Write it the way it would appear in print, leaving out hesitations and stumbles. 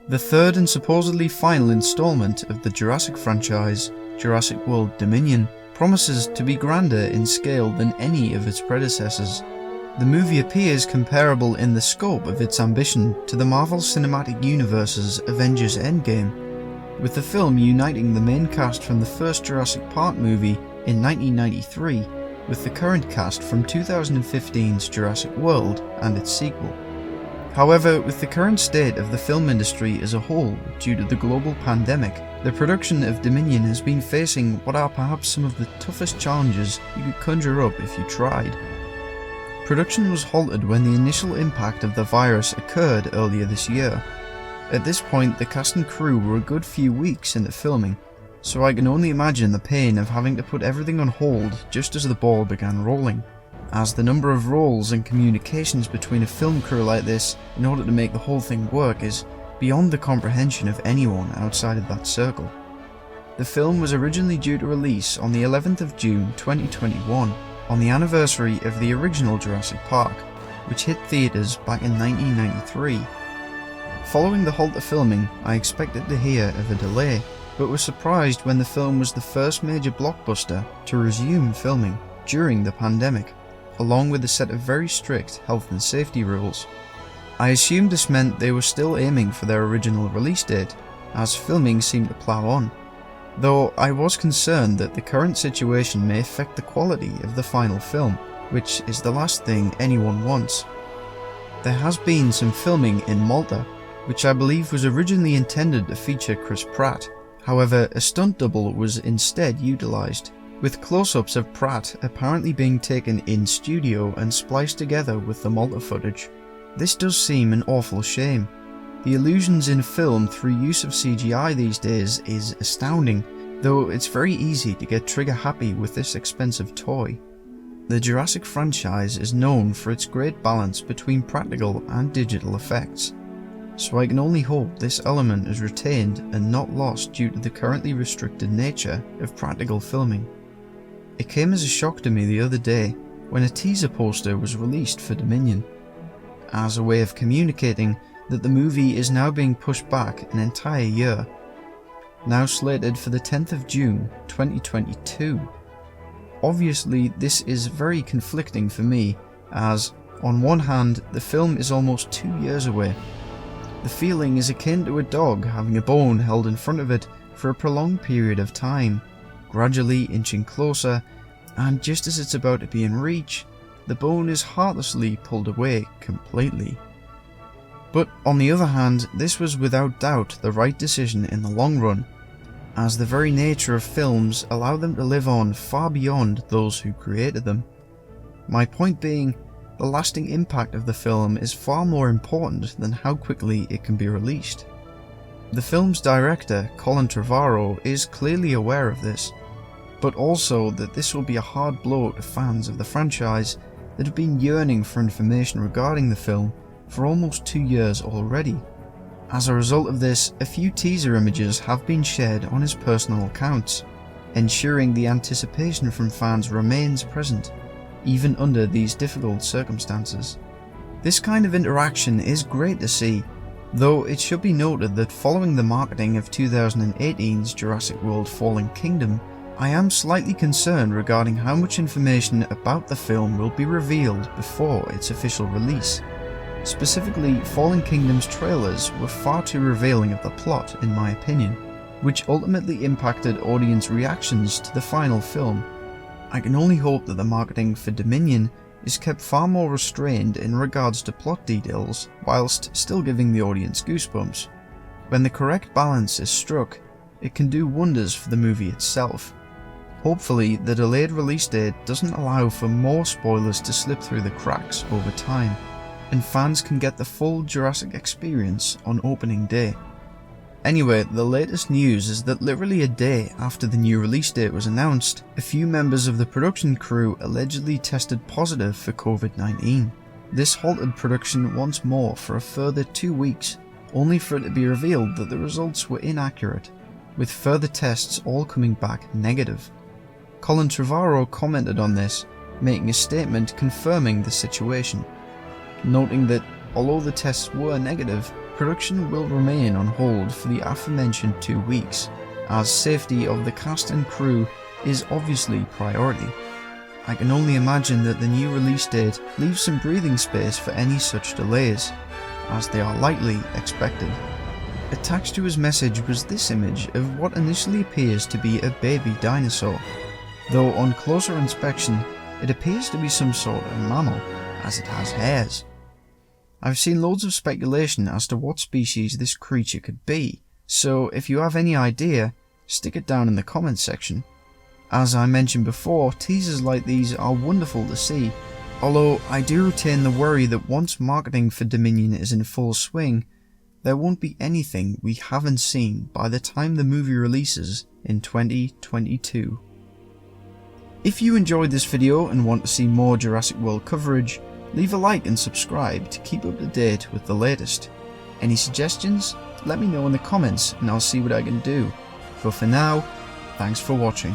The third and supposedly final installment of the Jurassic franchise, Jurassic World Dominion, promises to be grander in scale than any of its predecessors. The movie appears comparable in the scope of its ambition to the Marvel Cinematic Universe's Avengers Endgame, with the film uniting the main cast from the first Jurassic Park movie in 1993 with the current cast from 2015's Jurassic World and its sequel. However, with the current state of the film industry as a whole due to the global pandemic, the production of Dominion has been facing what are perhaps some of the toughest challenges you could conjure up if you tried. Production was halted when the initial impact of the virus occurred earlier this year. At this point, the cast and crew were a good few weeks into filming, so I can only imagine the pain of having to put everything on hold just as the ball began rolling, as the number of roles and communications between a film crew like this in order to make the whole thing work is beyond the comprehension of anyone outside of that circle. The film was originally due to release on the 11th of June 2021, on the anniversary of the original Jurassic Park, which hit theatres back in 1993. Following the halt of filming, I expected to hear of a delay, but was surprised when the film was the first major blockbuster to resume filming during the pandemic, along with a set of very strict health and safety rules. I assumed this meant they were still aiming for their original release date, as filming seemed to plough on, though I was concerned that the current situation may affect the quality of the final film, which is the last thing anyone wants. There has been some filming in Malta, which I believe was originally intended to feature Chris Pratt. However, a stunt double was instead utilised, with close-ups of Pratt apparently being taken in studio and spliced together with the Malta footage. This does seem an awful shame. The illusions in film through use of CGI these days is astounding, though it's very easy to get trigger happy with this expensive toy. The Jurassic franchise is known for its great balance between practical and digital effects, so I can only hope this element is retained and not lost due to the currently restricted nature of practical filming. It came as a shock to me the other day when a teaser poster was released for Dominion, as a way of communicating that the movie is now being pushed back an entire year, now slated for the 10th of June 2022. Obviously, this is very conflicting for me, as, on one hand, the film is almost 2 years away. The feeling is akin to a dog having a bone held in front of it for a prolonged period of time, gradually inching closer, and just as it's about to be in reach, the bone is heartlessly pulled away completely. But on the other hand, this was without doubt the right decision in the long run, as the very nature of films allow them to live on far beyond those who created them. My point being, the lasting impact of the film is far more important than how quickly it can be released. The film's director, Colin Trevorrow, is clearly aware of this, but also that this will be a hard blow to fans of the franchise that have been yearning for information regarding the film for almost 2 years already. As a result of this, a few teaser images have been shared on his personal accounts, ensuring the anticipation from fans remains present, even under these difficult circumstances. This kind of interaction is great to see, though it should be noted that following the marketing of 2018's Jurassic World Fallen Kingdom, I am slightly concerned regarding how much information about the film will be revealed before its official release. Specifically, Fallen Kingdom's trailers were far too revealing of the plot, in my opinion, which ultimately impacted audience reactions to the final film. I can only hope that the marketing for Dominion is kept far more restrained in regards to plot details, whilst still giving the audience goosebumps. When the correct balance is struck, it can do wonders for the movie itself. Hopefully, the delayed release date doesn't allow for more spoilers to slip through the cracks over time, and fans can get the full Jurassic experience on opening day. Anyway, the latest news is that literally a day after the new release date was announced, a few members of the production crew allegedly tested positive for COVID-19. This halted production once more for a further 2 weeks, only for it to be revealed that the results were inaccurate, with further tests all coming back negative. Colin Trevorrow commented on this, making a statement confirming the situation, noting that although the tests were negative, production will remain on hold for the aforementioned 2 weeks, as safety of the cast and crew is obviously priority. I can only imagine that the new release date leaves some breathing space for any such delays, as they are likely expected. Attached to his message was this image of what initially appears to be a baby dinosaur, though on closer inspection it appears to be some sort of mammal, as it has hairs. I've seen loads of speculation as to what species this creature could be, so if you have any idea, stick it down in the comments section. As I mentioned before, teasers like these are wonderful to see, although I do retain the worry that once marketing for Dominion is in full swing, there won't be anything we haven't seen by the time the movie releases in 2022. If you enjoyed this video and want to see more Jurassic World coverage, leave a like and subscribe to keep up to date with the latest. Any suggestions? Let me know in the comments and I'll see what I can do. But for now, thanks for watching.